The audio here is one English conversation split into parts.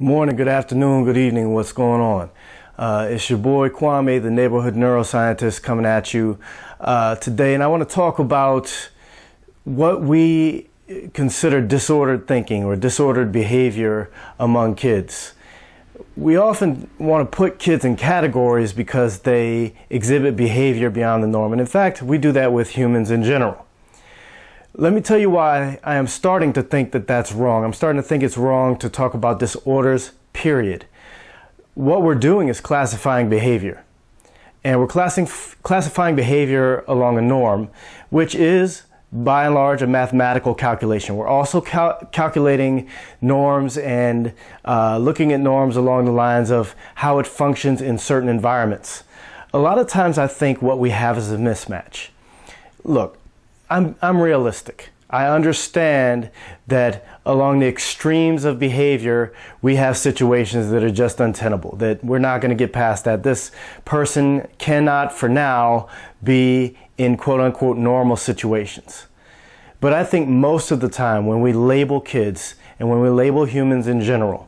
Morning, good afternoon, good evening, what's going on? It's your boy Kwame, the neighborhood neuroscientist, coming at you today, and I want to talk about what we consider disordered thinking or disordered behavior among kids. We often want to put kids in categories because they exhibit behavior beyond the norm, and in fact, we do that with humans in general. Let me tell you why I am starting to think that that's wrong. I'm starting to think it's wrong to talk about disorders, period. What we're doing is classifying behavior. And we're classifying behavior along a norm, which is, by and large, a mathematical calculation. We're also calculating norms and looking at norms along the lines of how it functions in certain environments. A lot of times I think what we have is a mismatch. Look, I'm realistic. I understand that along the extremes of behavior, we have situations that are just untenable, that we're not going to get past that. This person cannot, for now, be in quote-unquote normal situations. But I think most of the time when we label kids and when we label humans in general,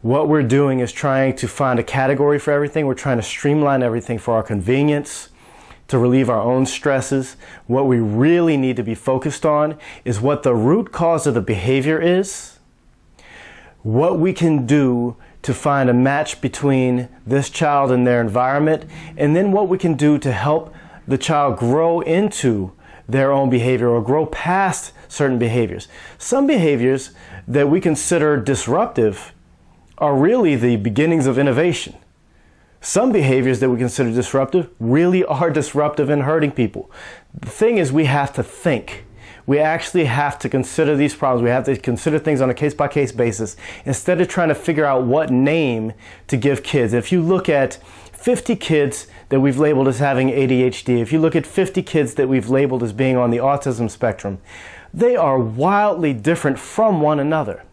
what we're doing is trying to find a category for everything. We're trying to streamline everything for our convenience, to relieve our own stresses. What we really need to be focused on is what the root cause of the behavior is, what we can do to find a match between this child and their environment, and then what we can do to help the child grow into their own behavior or grow past certain behaviors. Some behaviors that we consider disruptive are really the beginnings of innovation. Some behaviors that we consider disruptive really are disruptive and hurting people. The thing is, we have to think. We actually have to consider these problems. We have to consider things on a case-by-case basis instead of trying to figure out what name to give kids. If you look at 50 kids that we've labeled as having ADHD, if you look at 50 kids that we've labeled as being on the autism spectrum, they are wildly different from one another.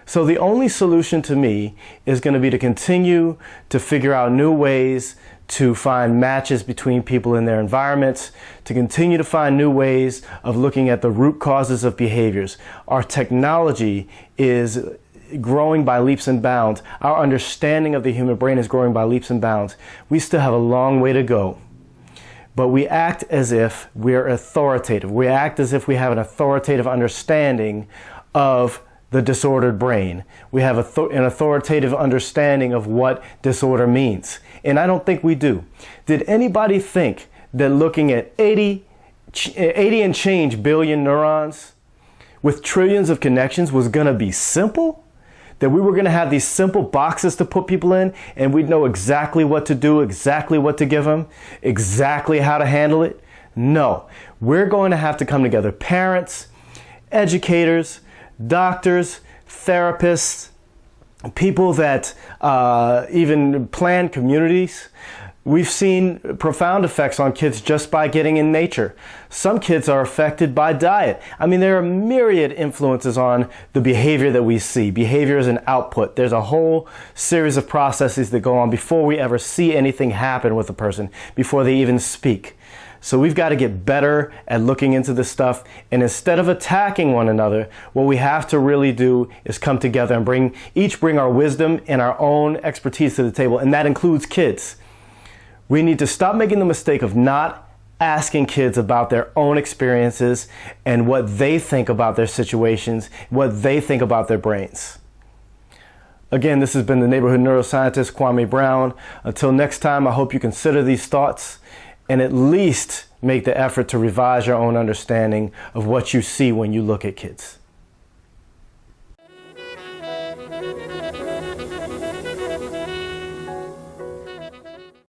So the only solution to me is going to be to continue to figure out new ways to find matches between people in their environments, to continue to find new ways of looking at the root causes of behaviors. Our technology is growing by leaps and bounds. Our understanding of the human brain is growing by leaps and bounds. We still have a long way to go, but we act as if we're authoritative. We act as if we have an authoritative understanding of the disordered brain. We have an authoritative understanding of what disorder means. And I don't think we do. Did anybody think that looking at 80 and change billion neurons with trillions of connections was going to be simple? That we were going to have these simple boxes to put people in and we'd know exactly what to do, exactly what to give them, exactly how to handle it? No. We're going to have to come together. Parents, educators, doctors, therapists, people that even plan communities. We've seen profound effects on kids just by getting in nature. Some kids are affected by diet. I mean, there are myriad influences on the behavior that we see. Behavior is an output. There's a whole series of processes that go on before we ever see anything happen with a person, before they even speak. So we've got to get better at looking into this stuff, and instead of attacking one another, what we have to really do is come together and bring our wisdom and our own expertise to the table, and that includes kids. We need to stop making the mistake of not asking kids about their own experiences and what they think about their situations, what they think about their brains. Again, this has been the neighborhood neuroscientist, Kwame Brown. Until next time, I hope you consider these thoughts and at least make the effort to revise your own understanding of what you see when you look at kids.